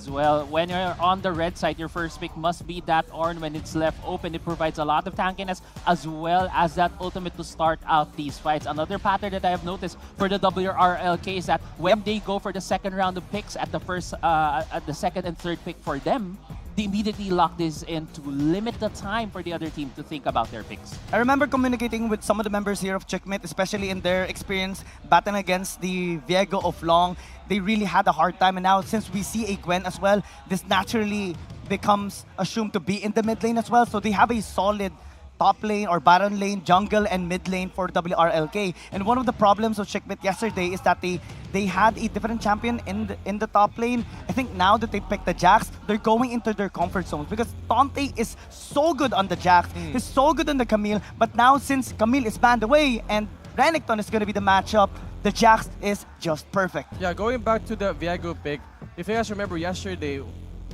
as well. When you're on the red side, your first pick must be that Ornn. When it's left open, it provides a lot of tankiness as well as that ultimate to start out these fights. Another pattern that I have noticed for the WRLK is that when they go for the second round of picks at the second and third pick for them, they immediately lock this in to limit the time for the other team to think about their picks. I remember communicating with some of the members here of Checkmate, especially in their experience battling against the Viego of Long. They really had a hard time, and now since we see a Gwen as well, this naturally becomes assumed to be in the mid lane as well. So they have a solid top lane or bottom lane, jungle, and mid lane for WRLK. And one of the problems of Checkmate yesterday is that they had a different champion in the top lane. I think now that they picked the Jax, they're going into their comfort zones because Tante is so good on the Jax, he's so good on the Camille, but now since Camille is banned away and Renekton is going to be the matchup, the Jax is just perfect. Yeah, going back to the Viego pick, if you guys remember yesterday,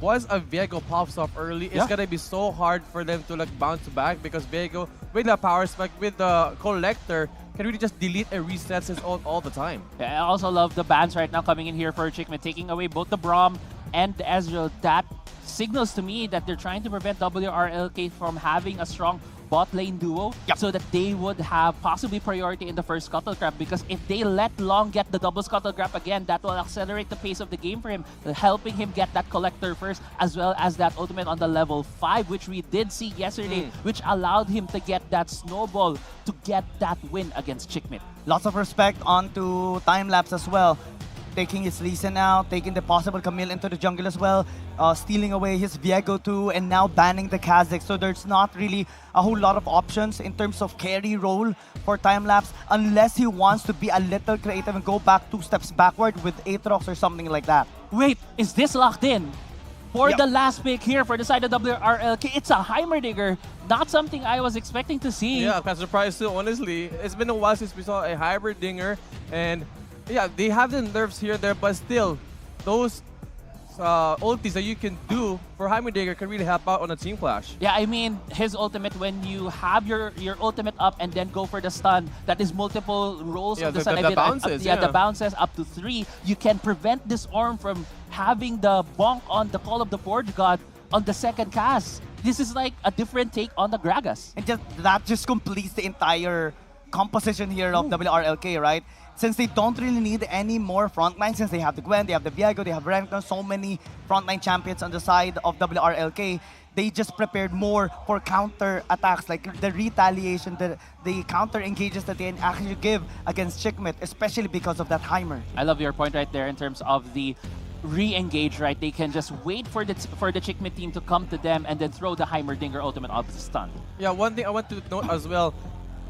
once a Viego pops up early, it's gonna be so hard for them to like bounce back because Viego, with the power spike, with the Collector, can really just delete and reset his ult all the time. Yeah, I also love the bans right now coming in here for Chickman, taking away both the Braum and the Ezreal. That signals to me that they're trying to prevent WRLK from having a strong bot lane duo so that they would have possibly priority in the first scuttle grab, because if they let Long get the double scuttle grab again, that will accelerate the pace of the game for him, helping him get that collector first as well as that ultimate on the level 5, which we did see yesterday, which allowed him to get that snowball to get that win against Chickmate. Lots of respect onto time-lapse as well. Taking his Lee Sin out, taking the possible Camille into the jungle as well, stealing away his Viego too, and now banning the Kha'Zix. So there's not really a whole lot of options in terms of carry role for time-lapse unless he wants to be a little creative and go back 2 steps backward with Aatrox or something like that. Wait, is this locked in? For the last pick here for the side of WRLK, it's a Heimerdinger. Not something I was expecting to see. Yeah, I'm kind of surprised too, honestly. It's been a while since we saw a Heimerdinger, and yeah, they have the nerfs here and there, but still, those ultis that you can do for Heimerdinger can really help out on a team clash. Yeah, I mean, his ultimate, when you have your ultimate up and then go for the stun, that is multiple rolls of the stun. The bounces, the bounces up to 3. You can prevent this Ornn from having the bonk on the Call of the Forge God on the second cast. This is like a different take on the Gragas. And that just completes the entire composition here of WRLK, right? Since they don't really need any more frontline, since they have the Gwen, they have the Viego, they have Renekton, so many frontline champions on the side of WRLK, they just prepared more for counter attacks, like the retaliation, the counter engages that they actually give against Chickmate, especially because of that Heimer. I love your point right there in terms of the re-engage, right? They can just wait for the Chickmate team to come to them and then throw the Heimerdinger ultimate off the stun. Yeah, one thing I want to note as well,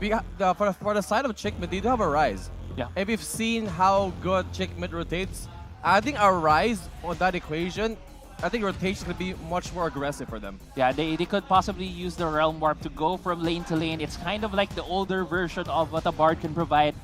for the side of Chickmate, they do have a Rise. Yeah. And we've seen how good Chickmate rotates. Adding a Rise on that equation, I think rotation could be much more aggressive for them. Yeah, they could possibly use the Realm Warp to go from lane to lane. It's kind of like the older version of what a Bard can provide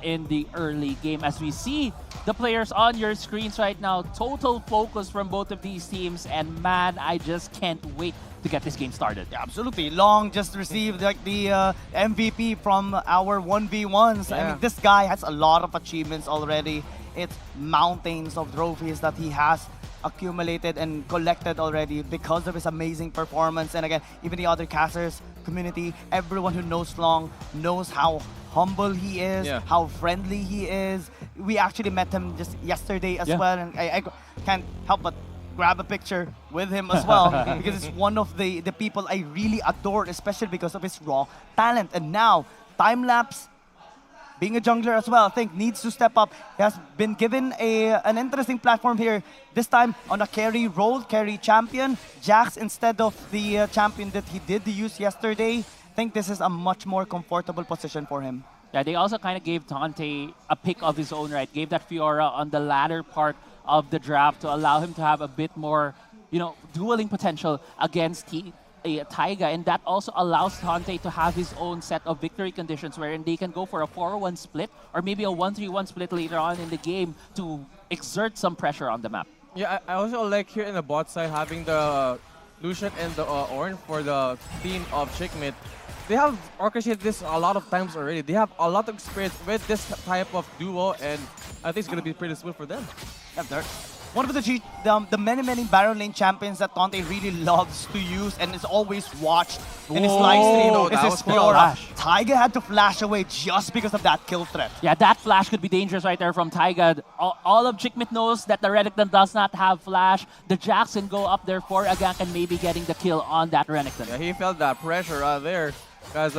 in the early game. As we see the players on your screens right now, total focus from both of these teams, and man, I just can't wait to get this game started. Yeah, absolutely. Long just received like the MVP from our 1v1s. Yeah. I mean, this guy has a lot of achievements already. It's mountains of trophies that he has accumulated and collected already because of his amazing performance. And again, even the other casters, community, everyone who knows Long knows how humble he is, how friendly he is. We actually met him just yesterday as well, and I can't help but grab a picture with him as well because it's one of the people I really adore, especially because of his raw talent. And now, time-lapse, being a jungler as well, I think needs to step up. He has been given an interesting platform here, this time on a carry role, carry champion. Jax instead of the champion that he did use yesterday. I think this is a much more comfortable position for him. Yeah, they also kind of gave Dante a pick of his own, right? Gave that Fiora on the latter part of the draft to allow him to have a bit more, dueling potential against Taiga, and that also allows Dante to have his own set of victory conditions wherein they can go for a 4-1 split or maybe a 1-3-1 split later on in the game to exert some pressure on the map. Yeah, I also like here in the bot side having the Lucian and the Ornn for the team of Chickmate. They have orchestrated this a lot of times already. They have a lot of experience with this type of duo, and I think it's going to be pretty smooth for them. Yeah, one of the many Baron lane champions that Tante really loves to use and is always watched in his live stream. Oh, Is that his was cool. Fiora. Flash. Taiga had to flash away just because of that kill threat. Yeah, that flash could be dangerous right there from Taiga. All of Chickmit knows that the Renekton does not have flash. The Jax can go up there for a gank and maybe getting the kill on that Renekton. Yeah, he felt that pressure out there. Because,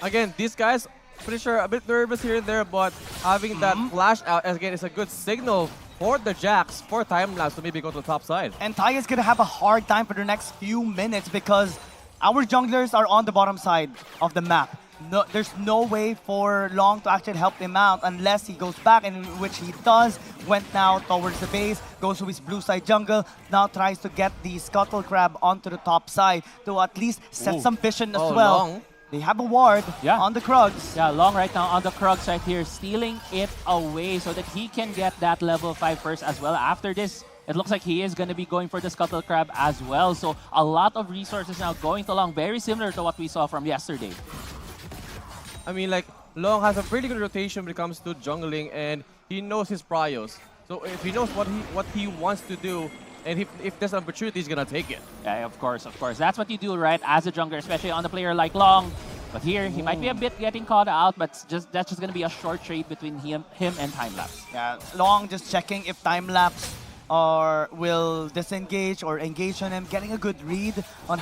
again, these guys, pretty sure a bit nervous here and there, but having that flash out, again, is a good signal for the Jax, for time-lapse to maybe go to the top side. And Taiga's going to have a hard time for the next few minutes because our junglers are on the bottom side of the map. No, there's no way for Long to actually help him out unless he goes back, in which he does. Went now towards the base, goes to his blue side jungle, now tries to get the Scuttle Crab onto the top side to at least set some vision as well. Long. They have a ward on the Krugs. Yeah, Long right now on the Krugs right here, stealing it away so that he can get that level 5 first as well. After this, it looks like he is going to be going for the Scuttle Crab as well. So a lot of resources now going to Long, very similar to what we saw from yesterday. I mean, like, Long has a pretty good rotation when it comes to jungling, and he knows his prios. So if he knows what he wants to do, and if there's an opportunity, he's gonna take it. Yeah, of course. That's what you do, right, as a jungler, especially on a player like Long. But here, he might be a bit getting caught out, but that's just gonna be a short trade between him and Timelapse. Yeah, Long just checking if Timelapse will disengage or engage on him, getting a good read on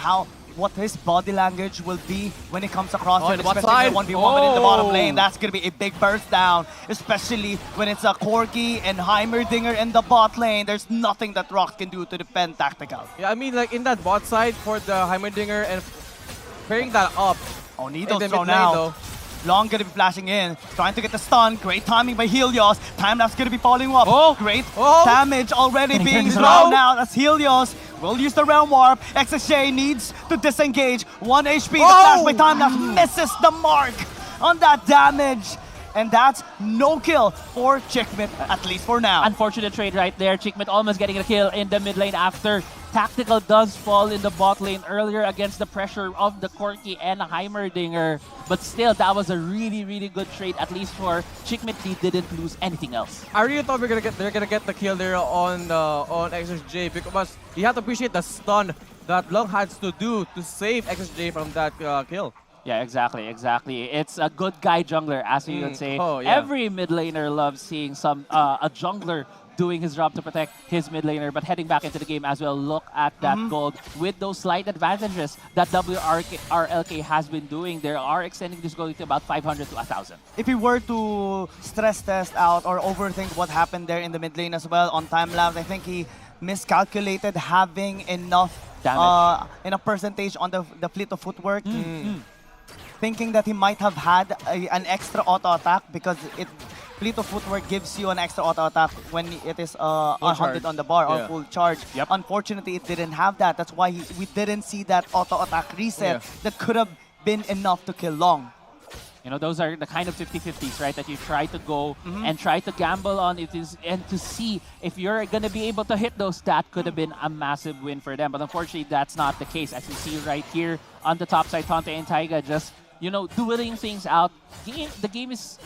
what his body language will be when it comes across him, especially in the 1v1 in the bottom lane. That's going to be a big burst down, especially when it's a Corgi and Heimerdinger in the bot lane. There's nothing that Rock can do to defend tactical. Yeah, I mean, like, in that bot side for the Heimerdinger and pairing that up. Oh, in Nido's the thrown mid lane, out. though. Long gonna be flashing in, trying to get the stun. Great timing by Helios. Timelapse gonna be following up. Great damage already being thrown out as Helios will use the Realm Warp. XSJ needs to disengage. 1 HP. The flash by Timelapse misses the mark on that damage. And that's no kill for Chickmit, at least for now. Unfortunate trade right there. Chickmit almost getting a kill in the mid lane after Tactical does fall in the bot lane earlier against the pressure of the Corki and Heimerdinger. But still, that was a really good trade, at least for Chickmit. He didn't lose anything else. I really thought they're gonna get the kill there on XSJ, because you have to appreciate the stun that Long has to do to save XSJ from that kill. Yeah, exactly. It's a good guy jungler, as you would say. Oh, yeah. Every mid laner loves seeing a jungler doing his job to protect his mid laner. But heading back into the game as well, look at that gold with those slight advantages that WRLK has been doing. They are extending this gold to about 500 to 1,000. If we were to stress test out or overthink what happened there in the mid lane as well on Timelapse, I think he miscalculated having enough damage, enough percentage on the fleet of footwork. Thinking that he might have had an extra auto attack because fleet of footwork gives you an extra auto attack when it is 100 on the bar or full charge. Unfortunately, it didn't have that. That's why we didn't see that auto attack reset that could have been enough to kill Long. You know, those are the kind of 50-50s, right, that you try to go and try to gamble on it and to see if you're going to be able to hit those. That could have been a massive win for them. But unfortunately, that's not the case. As you see right here on the top side, Tante and Taiga just, you know, dueling things out. The game is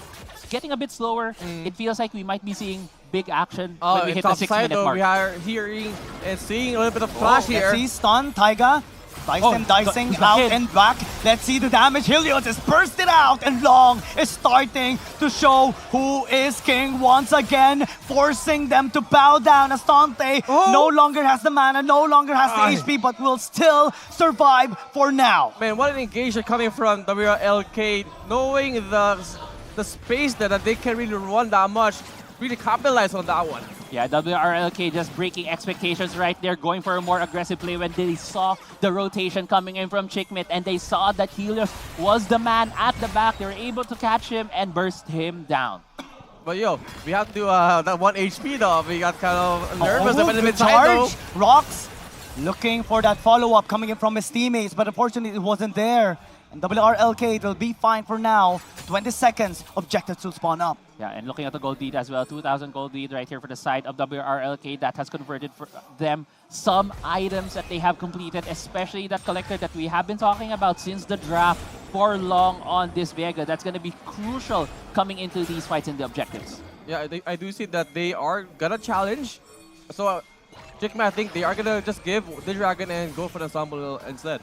getting a bit slower. It feels like we might be seeing big action when we hit the 6-minute mark. We are hearing and seeing a little bit of flash here. Let's see, stun, Taiga. Dicing out and back. Let's see the damage. Helios is bursted out, and Long is starting to show who is king once again, forcing them to bow down as Tante no longer has the mana, no longer has the HP, but will still survive for now. Man, what an engagement coming from WRLK, knowing the space that they can really run that much, really capitalize on that one. Yeah, WRLK just breaking expectations right there, going for a more aggressive play when they saw the rotation coming in from Chickmit and they saw that Helios was the man at the back. They were able to catch him and burst him down. But yo, we have to, that 1 HP though, we got kind of nervous a little bit charge. Rocks looking for that follow-up coming in from his teammates, but unfortunately it wasn't there. And WRLK will be fine for now. 20 seconds, objectives to spawn up. Yeah, and looking at the gold lead as well, 2,000 gold lead right here for the side of WRLK. That has converted for them some items that they have completed, especially that collector that we have been talking about since the draft for Long on this Vega. That's going to be crucial coming into these fights in the objectives. Yeah, I do see that they are gonna challenge So, Chickman, I think they are gonna just give the Dragon and go for the ensemble instead.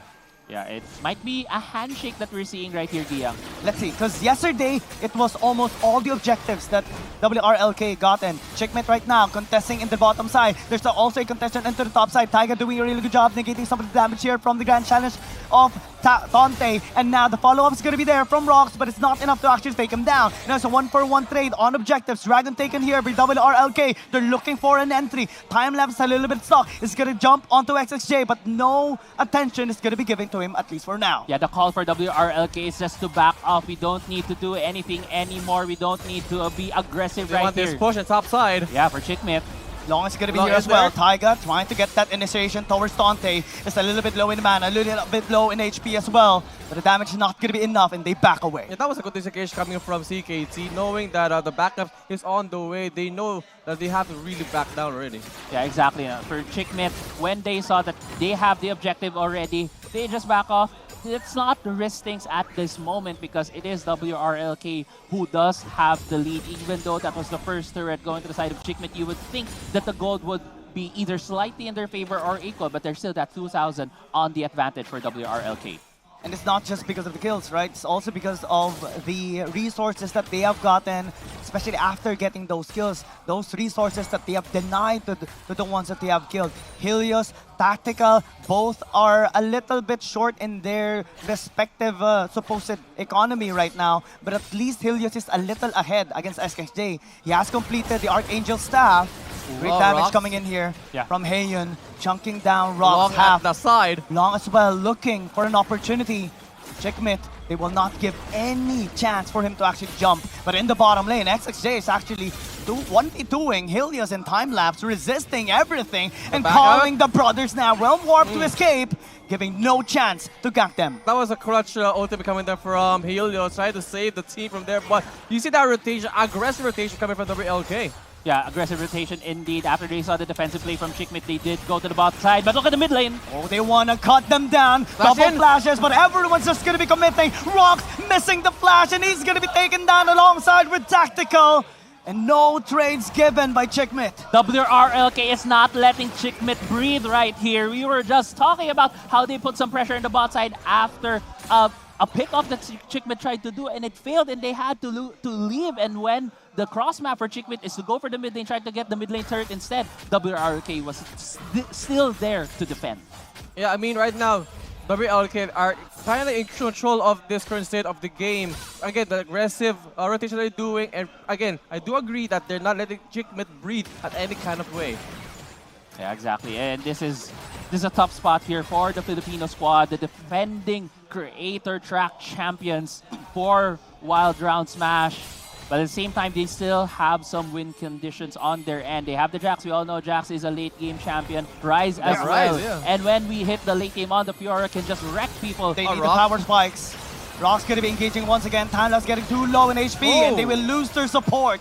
Yeah, it might be a handshake that we're seeing right here, Giang. Let's see, because yesterday, it was almost all the objectives that WRLK got in. Checkmate right now, contesting in the bottom side. There's also a contestant into the top side. Taiga doing a really good job negating some of the damage here from the Grand Challenge of Tante. And now the follow-up is going to be there from Rocks, but it's not enough to actually take him down. And it's a 1-for-1 trade on objectives. Dragon taken here by WRLK. They're looking for an entry. Time lapse a little bit stuck. It's going to jump onto XXJ, but no attention is going to be given to him, at least for now. Yeah, the call for WRLK is just to back off. We don't need to do anything anymore. We don't need to be aggressive They right want here. this push on top side. Yeah, for Chickmate. Long is going to be Long here is as well. there. Taiga trying to get that initiation towards Dante. It's a little bit low in mana, a little bit low in HP as well. But the damage is not going to be enough and they back away. Yeah, that was a good disengage coming from CKT, knowing that the backup is on the way. They know that they have to really back down already. Yeah, exactly. For Chickmate, when they saw that they have the objective already, they just back off. Let's not risk things at this moment because it is WRLK who does have the lead. Even though that was the first turret going to the side of Chickmate, you would think that the gold would be either slightly in their favor or equal, but there's still that 2,000 on the advantage for WRLK. And it's not just because of the kills, right? It's also because of the resources that they have gotten, especially after getting those kills. Those resources that they have denied to the ones that they have killed. Helios, Tactical, both are a little bit short in their respective supposed economy right now. But at least Helios is a little ahead against SKJ. He has completed the Archangel Staff. Great damage Rocks. coming in here Yeah. from Heiyun, chunking down Long Rocks at half. the side. Long as well, looking for an opportunity. Checkmate, they will not give any chance for him to actually jump. But in the bottom lane, XXJ is actually 1v2ing Helios in time-lapse, resisting everything, and back calling the brothers now. Realm Warp to escape, giving no chance to gank them. That was a clutch ultimate coming there from Helios, trying to save the team from there. But you see that rotation, aggressive rotation coming from WLK. Yeah, aggressive rotation indeed. After they saw the defensive play from Chickmate, they did go to the bot side. But look at the mid lane. Oh, they want to cut them down. Double in. flashes, but everyone's just going to be committing. Rocks missing the flash, and he's going to be taken down alongside with Tactical. And no trades given by Checkmate. WRLK is not letting Chickmate breathe right here. We were just talking about how they put some pressure in the bot side after a pick-off that Chickmate tried to do, and it failed, and they had to leave. And when the cross map for Chickmate is to go for the mid lane, try to get the mid lane turret instead, WRLK was still there to defend. Yeah, I mean, right now, WLK are kind of in control of this current state of the game. Again, the aggressive rotation they're doing, and again, I do agree that they're not letting Chickmate breathe at any kind of way. Yeah, exactly. And this is a tough spot here for the Filipino squad, the defending Creator Track champions for Wild Round Smash. But at the same time, they still have some win conditions on their end. They have the Jax. We all know Jax is a late game champion. Rise as well. Rise, yeah. And when we hit the late game on, the Fiora can just wreck people. They need the Rock. power spikes. Rock's going to be engaging once again. Timelapse getting too low in HP, and they will lose their support.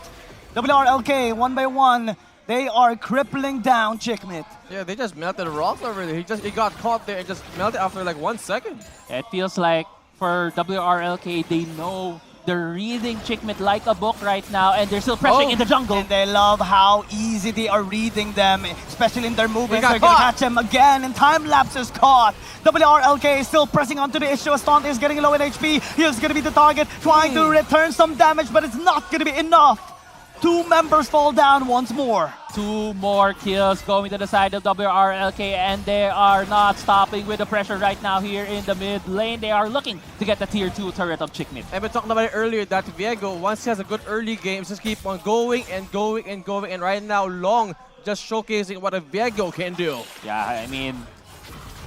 WRLK, one by one, they are crippling down Chickmate. Yeah, they just melted Rocks over there. He got caught there and just melted after like 1 second. It feels like for WRLK, they know they're reading Chickmate like a book right now, and they're still pressing in the jungle. And they love how easy they are reading them, especially in their movements. got They're going to caught. catch them again, and time-lapse is caught. WRLK is still pressing onto the issue. Stunt is getting low in HP. He's going to be the target, trying to return some damage, but it's not going to be enough. 2 members fall down once more. 2 more kills going to the side of WRLK, and they are not stopping with the pressure right now here in the mid lane. They are looking to get the tier 2 turret of Chickmate. And we talked about it earlier that Viego, once he has a good early game, just keep on going and going and going. And right now, Long just showcasing what a Viego can do. Yeah, I mean,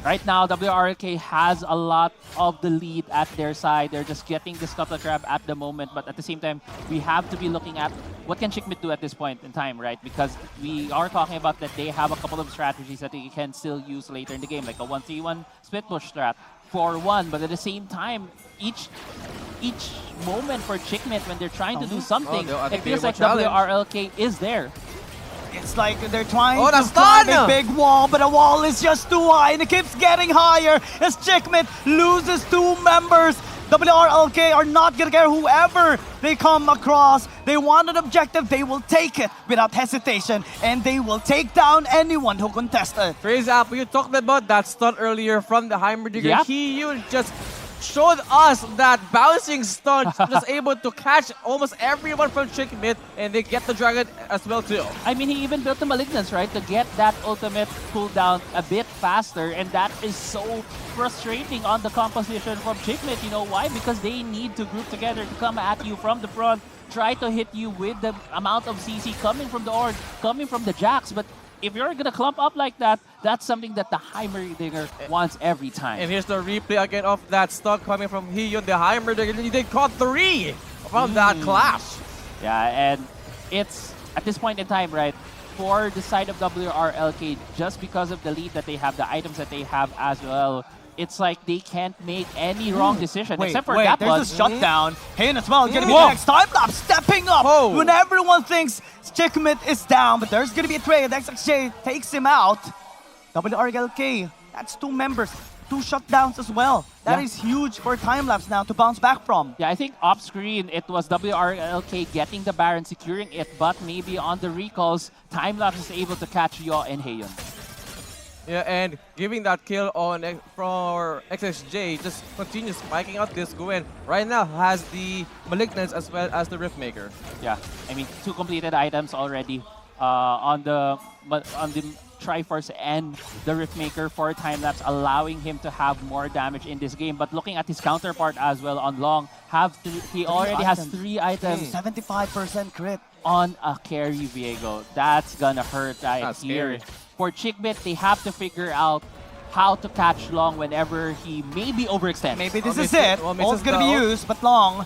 right now, WRLK has a lot of the lead at their side. They're just getting the scuttle crab at the moment, but at the same time, we have to be looking at what can Chickmate do at this point in time, right? Because we are talking about that they have a couple of strategies that they can still use later in the game, like a 1-3-1 split push strat for one, but at the same time, each moment for Chickmate when they're trying to do something, I it think feels they like will challenge. WRLK is there. It's like they're trying Oh, to the climb a stun! big wall, but the wall is just too high, and it keeps getting higher as Chickmate loses 2 members. WRLK are not gonna care whoever they come across. They want an objective, they will take it without hesitation, and they will take down anyone who contests it. For example, you talked about that stun earlier from the Heimerdinger. Yep. You just showed us that bouncing stun just able to catch almost everyone from Chickmit, and they get the dragon as well too. I mean, he even built the Malignance, right, to get that ultimate cooldown a bit faster, and that is so frustrating on the composition from Chickmit. You know why? Because they need to group together to come at you from the front, try to hit you with the amount of CC coming from the Orb, coming from the Jax, but if you're gonna clump up like that, that's something that the Heimerdinger wants every time. And here's the replay again of that stun coming from Hyun, the Heimerdinger. They caught 3 from that clash. Yeah, and it's at this point in time, right, for the side of WRLK, just because of the lead that they have, the items that they have as well, it's like they can't make any wrong decision except for that one. There's a shutdown. Hain as well, gonna be the next time lapse, stepping up when everyone thinks Chickmit is down, but there's gonna be a trade. XXJ takes him out. WRLK, that's 2 members, 2 shutdowns as well. That is huge for time-lapse now to bounce back from. Yeah, I think off-screen, it was WRLK getting the Baron, securing it, but maybe on the recalls, time-lapse is able to catch Yaw and Haeyeon. Yeah, and giving that kill on for XXJ just continues spiking out this Gwen. Right now has the Malignance as well as the Riftmaker. Yeah, I mean, 2 completed items already on the Triforce and the Riftmaker for time-lapse, allowing him to have more damage in this game. But looking at his counterpart as well on Long, he already has 3 items. 75% crit. On a carry Viego. That's gonna hurt right That's here. scary. For Chickmit, they have to figure out how to catch Long whenever he maybe overextends. Maybe this is it. Ult's gonna be used, but Long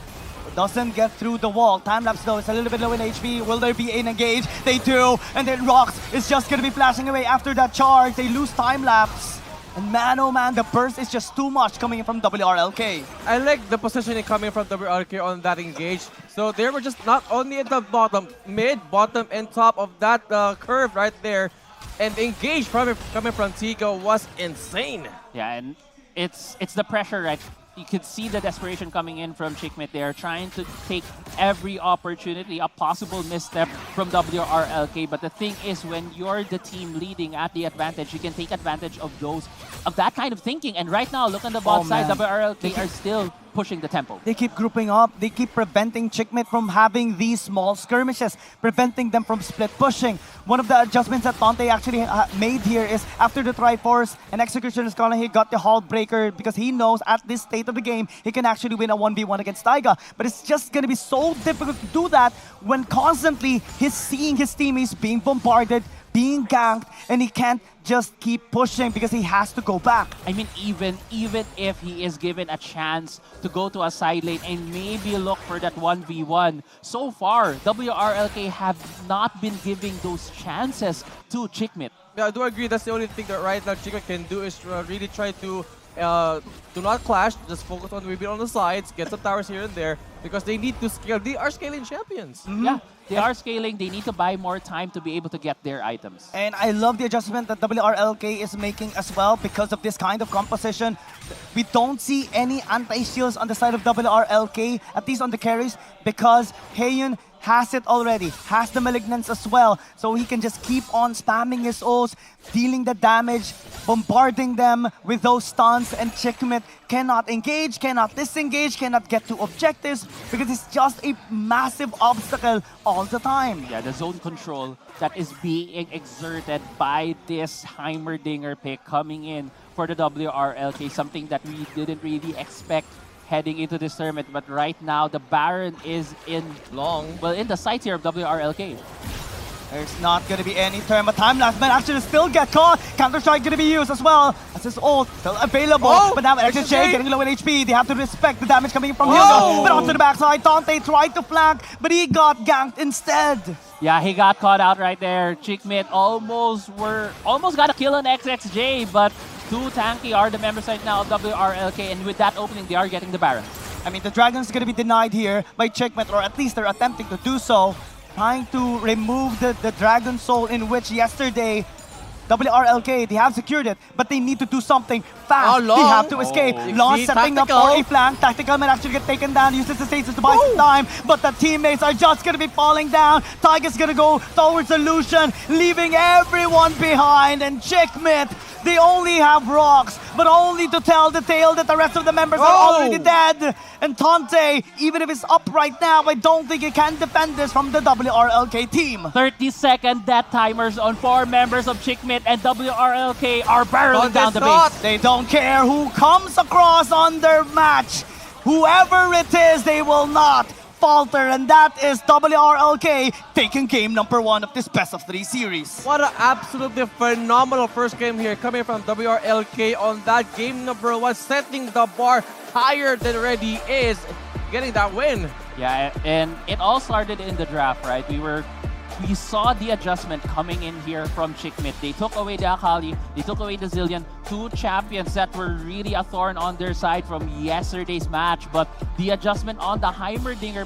doesn't get through the wall. Time-lapse though is a little bit low in HP. Will there be an engage? They do, and then Rox is just gonna be flashing away after that charge. They lose time-lapse. And man, oh man, the burst is just too much coming in from WRLK. I like the positioning coming from WRLK on that engage. So they were just not only at the bottom, mid, bottom, and top of that curve right there. And the engage coming from Tigo was insane. Yeah, and it's the pressure, right? You could see the desperation coming in from Chickmit. They are trying to take every opportunity, a possible misstep from WRLK. But the thing is, when you're the team leading at the advantage, you can take advantage of that kind of thinking. And right now, look on the bot side, WRLK are still pushing the tempo. They keep grouping up. They keep preventing Chickmit from having these small skirmishes, preventing them from split pushing. One of the adjustments that Dante actually made here is after the Triforce, an Execution is gonna, he got the Hull Breaker because he knows at this state of the game, he can actually win a 1v1 against Taiga. But it's just gonna be so difficult to do that when constantly he's seeing his teammates being bombarded, being ganked, and he can't just keep pushing because he has to go back. I mean, even if he is given a chance to go to a side lane and maybe look for that 1v1, so far, WRLK have not been giving those chances to Chickmit. Yeah, I do agree. That's the only thing that right now Chickmit can do is really try to do not clash, just focus on maybe on the sides, get some towers here and there, because they need to scale. They are scaling champions. Yeah, they are scaling. They need to buy more time to be able to get their items. And I love the adjustment that WRLK is making as well because of this kind of composition. We don't see any anti-shields on the side of WRLK, at least on the carries, because Haeyeon has it already, has the Malignance as well, so he can just keep on spamming his ults, dealing the damage, bombarding them with those stuns, and Chickmit cannot engage, cannot disengage, cannot get to objectives, because it's just a massive obstacle all the time. Yeah, the zone control that is being exerted by this Heimerdinger pick coming in for the WRLK, something that we didn't really expect heading into this tournament, but right now the Baron is in the sights here of WRLK. There's not going to be any turn, but time-lapse might actually still get caught. Counter-Strike going to be used as well, as his ult still available. But now XJ getting low in HP. They have to respect the damage coming from Hilda. But onto the backside, Dante tried to flank, but he got ganked instead. Yeah, he got caught out right there. Chickmit almost got a kill on XXJ, but too tanky are the members right now of WRLK, and with that opening, they are getting the Baron. I mean, the Dragon's going to be denied here by Chickmit, or at least they're attempting to do so, trying to remove the Dragon Soul, in which yesterday WRLK, they have secured it, but they need to do something fast. Oh, Long. They have to escape. Oh. Long See, setting up tactical. for a flank. Tactical might actually get taken down. Uses the stages to buy some time, but the teammates are just gonna be falling down. Tiger's gonna go towards Illusion, leaving everyone behind. And Chickmit, they only have rocks, but only to tell the tale that the rest of the members are already dead. And Tante, even if it's up right now, I don't think he can defend this from the WRLK team. 30-second death timers on 4 members of Chickmit, and WRLK are barreling down the base. They don't care who comes across on their match. Whoever it is, they will not falter, and that is WRLK taking game number 1 of this best of 3 series. What an absolutely phenomenal first game here coming from WRLK on that game number 1, setting the bar higher than already is, getting that win. Yeah, and it all started in the draft, right? We saw the adjustment coming in here from Chickmit. They took away the Akali, they took away the Zillion, 2 champions that were really a thorn on their side from yesterday's match. But the adjustment on the Heimerdinger